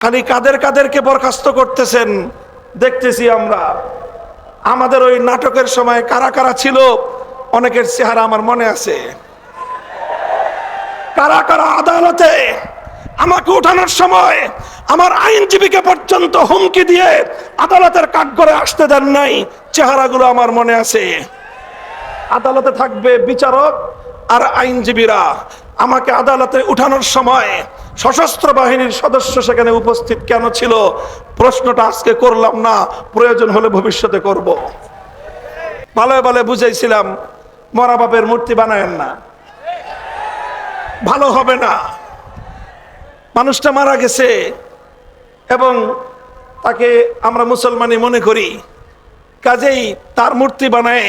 খালি কাদেরকে বরখাস্ত করতেছেন দেখতেছি আমরা। আমাদের ওই নাটকের সময় কারা কারা ছিল অনেকের চেহারা আমার মনে আছে। কারা কারা আদালতে আমাকে উঠানোর সময় আমার আইনজীবীকে পর্যন্ত হুমকি দিয়ে আদালতের কাঠগড়ে আসতে দেন নাই, চেহারাগুলো আমার মনে আছে। আদালতে থাকবে বিচারক আর আইনজীবীরা। আমাকে আদালতে উঠানোর সময় সশস্ত্র বাহিনীর সদস্য সেখানে উপস্থিত কেন ছিল প্রশ্নটা আজকে করলাম না, প্রয়োজন হলে ভবিষ্যতে করব। ভালো ভালো বুঝাইছিলাম মরা বাপের মূর্তি বানায়েন না, ভালো হবে না। মানুষটা মারা গেছে এবং তাকে আমরা মুসলমানই মনে করি, কাজেই তার মূর্তি বানায়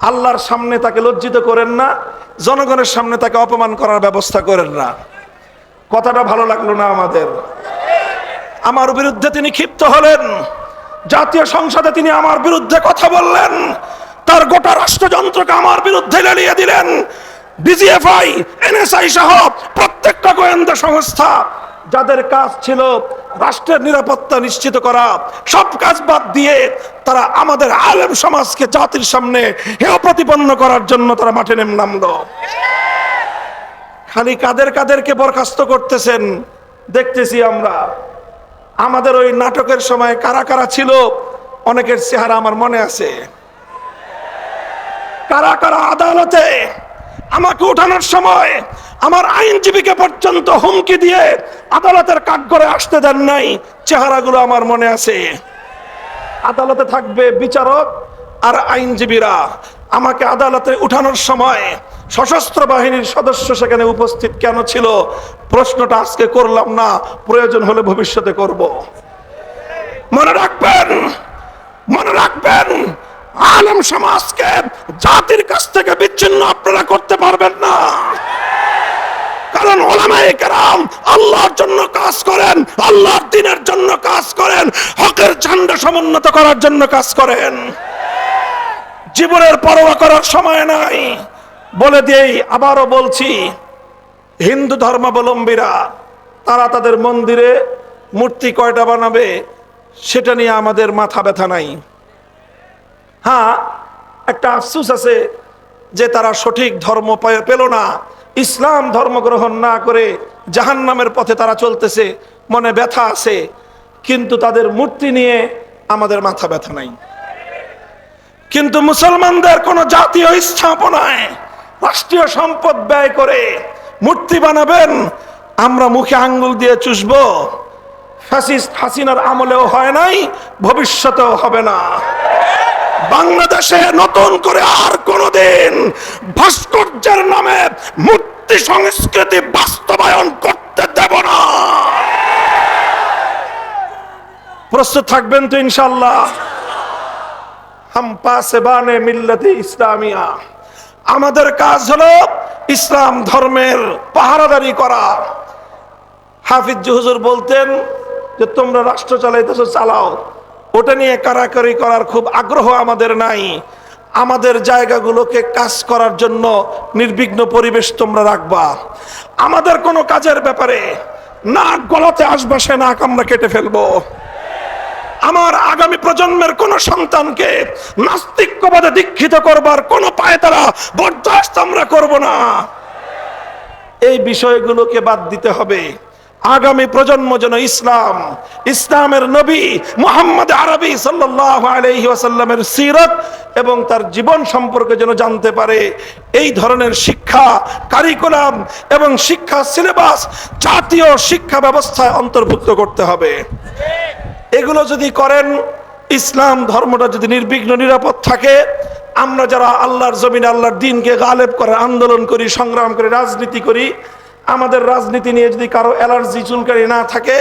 আল্লাহর সামনে তাকে লজ্জিত করেন না, জনগণের সামনে তাকে অপমান করার ব্যবস্থা করেন না। কথাটা ভালো লাগলো না আমাদের। আমার বিরুদ্ধে তিনি ক্ষিপ্ত হলেন, জাতীয় সংসদে তিনি আমার বিরুদ্ধে কথা বললেন, তার গোটা রাষ্ট্রযন্ত্রকে আমার বিরুদ্ধে লেলিয়ে দিলেন। ডিজিএফআই, এনএসআই সহ প্রত্যেকটা গোয়েন্দা সংস্থা যাদের কাজ ছিল রাষ্ট্রের নিরাপত্তা নিশ্চিত করা, সব কাজ বাদ দিয়ে তারা আমাদের আলেম সমাজকে জাতির সামনে হেয় প্রতিপন্ন করার জন্য তারা মাঠে নামলো। খালি কাদেরকে বরখাস্ত করতেছেন দেখতেছি আমরা। আমাদের ওই নাটকের সময় কারা কারা ছিল অনেকের চেহারা আমার মনে আছে। কারা কারা আদালতে আমাকে উঠানোর সময় আমার আইনজীবীকে পর্যন্ত হুমকি দিয়ে আদালতের কাঠগড়ে আসতে দেন নাই, চেহারাগুলো আমার মনে আছে। আদালতে থাকবে বিচারক আর আইনজীবীরা। আমাকে আদালতে উঠানোর সময় সশস্ত্র বাহিনীর সদস্য সেখানে উপস্থিত কেন ছিল প্রশ্নটা আজকে করলাম না, প্রয়োজন হলে ভবিষ্যতে করব। মনে রাখবেন, মনে রাখবেন, আলেম সমাজকে জাতির কাছ থেকে বিচ্ছিন্ন আপনারা করতে পারবেন না। কারণ উলামায়ে কেরাম আল্লাহর জন্য কাজ করেন, আল্লাহর দ্বীনের জন্য কাজ করেন, হকের ঝান্ডা সমুন্নত করার জন্য কাজ করেন। জীবনের পরোয়া করার সময় নাই। বলে দিয়েই আবারও বলছি, হিন্দু ধর্মাবলম্বীরা তারা তাদের মন্দিরে মূর্তি কয়টা বানাবে সেটা নিয়ে আমাদের মাথা ব্যথা নাই। হ্যাঁ, একটা আফসোস আছে যে তারা সঠিক ধর্ম পেল না, ইসলাম ধর্ম গ্রহণ না করে জাহান্নামের পথে তারা চলতেছে, মনে ব্যথা আছে। কিন্তু তাদের মূর্তি নিয়ে আমাদের মাথা ব্যথা নাই। কিন্তু মুসলমানদের কোন জাতীয় স্থাপনায় রাষ্ট্রীয় সম্পদ ব্যয় করে মূর্তি বানাবেন, আমরা মুখে আঙ্গুল দিয়ে চুষবো। ফ্যাসিস্ট হাসিনার আমলেও হয় নাই, ভবিষ্যতেও হবে না। বাংলাদেশে নতুন করে আর কোনদিন ভাস্কর্যের নামে মূর্তি সংস্কৃতি বাস্তবায়ন করতে দেব না। প্রস্তুত থাকবেন তো ইনশাআল্লাহ? হাম পাসবানে মিল্লাতে ইসলামিয়া। আমাদের কাজ হলো ইসলাম ধর্মের পাহারাদারি করা। হাফিজ হুজুর বলতেন যে তোমরা রাষ্ট্র চালাইতেছো, চালাও, ওটা নিয়ে কারাকারি করার খুব আগ্রহ আমাদের নাই। আমাদের জায়গাগুলোকে কাজ করার জন্য নির্বিঘ্ন পরিবেশ তোমরা রাখবা। আমাদের কোনো কাজের ব্যাপারে নাক গলাতে আসবে সে নাক আমরা কেটে ফেলবো। আমার আগামী প্রজন্মের কোন সন্তানকে নাস্তিক্যবাদে দীক্ষিত করবার কোন পায়তারা বরদাস্ত আমরা করব না। এই বিষয়গুলোকে বাদ দিতে হবে। আগামী প্রজন্ম যেন ইসলামের নবী মুহাম্মদ আরবি সাল্লাল্লাহু আলাইহি ওয়াসাল্লামের সিরাত এবং তার জীবন সম্পর্কে যেন জানতে পারে। এই ধরনের শিক্ষা কারিকুলাম এবং শিক্ষা সিলেবাস জাতীয় শিক্ষা ব্যবস্থায় অন্তর্ভুক্ত করতে হবে। এগুলো যদি করেন, ইসলাম ধর্মটা যদি নির্বিঘ্ন নিরাপদ থাকে, আমরা যারা আল্লাহর জমিনে আল্লাহর দ্বীনকে গালেব করার আন্দোলন করি, সংগ্রাম করি, রাজনীতি করি, আমাদের রাজনীতি নিয়ে যদি কারো অ্যালার্জি চুলকানি না থাকে,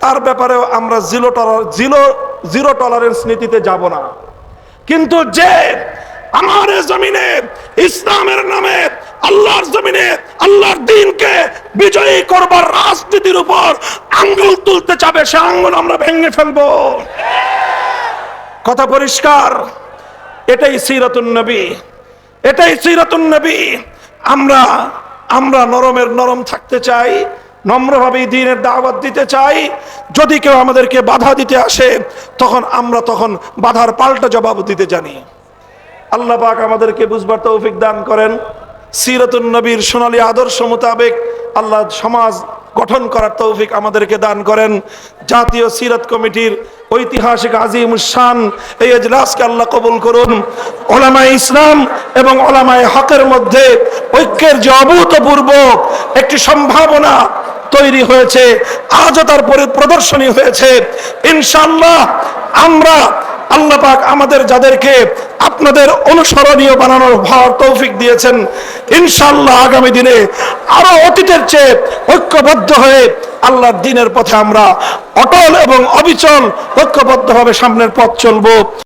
তার ব্যাপারেও আমরা জিরো টলারেন্স নীতিতে যাব না। কিন্তু যে আমার জমিনে ইসলামের নামে আল্লাহর জমিনে আল্লাহর দ্বীনকে বিজয়ী করবার রাজনীতির উপর আঙ্গুল তুলতে চাবে, সে আঙ্গুল আমরা ভেঙে ফেলবো। কথা পরিষ্কার। এটাই সিরাতুন নবী, এটাই সিরাতুন নবী। আমরা নরমের নরম থাকতে চাই, নম্রভাবে দ্বীনের দাওয়াত দিতে চাই। যদি কেউ আমাদেরকে বাধা দিতে আসে আমরা তখন বাধার পাল্টা জবাব দিতে জানি। আল্লাহ পাক আমাদেরকে বুঝবার তৌফিক দান করেন। সিরাতুন নবীর সোনালী আদর্শ মোতাবেক আল্লাহ সমাজ গঠন করার তৌফিক আমাদেরকে দান করেন। জাতীয় সিরাত কমিটির ঐতিহাসিক আজিমুস শান এই ইজলাসকে আল্লাহ কবুল করুন। ওলামায়ে ইসলাম এবং ওলামায়ে হকের মধ্যে ঐক্যের যে অভূতপূর্ব একটি সম্ভাবনা তৈরি হয়েছে, আজও তার প্রদর্শনী হয়েছে। ইনশাআল্লাহ আমরা আল্লাহ পাক আমাদের যাদেরকে আপনাদের অনুসরণীয় বানানোর ভার তৌফিক দিয়েছেন, ইনশাআল্লাহ আগামী দিনে আরো অতীতের চেয়ে ঐক্যবদ্ধ হয়ে আল্লাহর দ্বীনের পথে আমরা অটল এবং অবিচল ঐক্যবদ্ধভাবে সামনের পথ চলবো।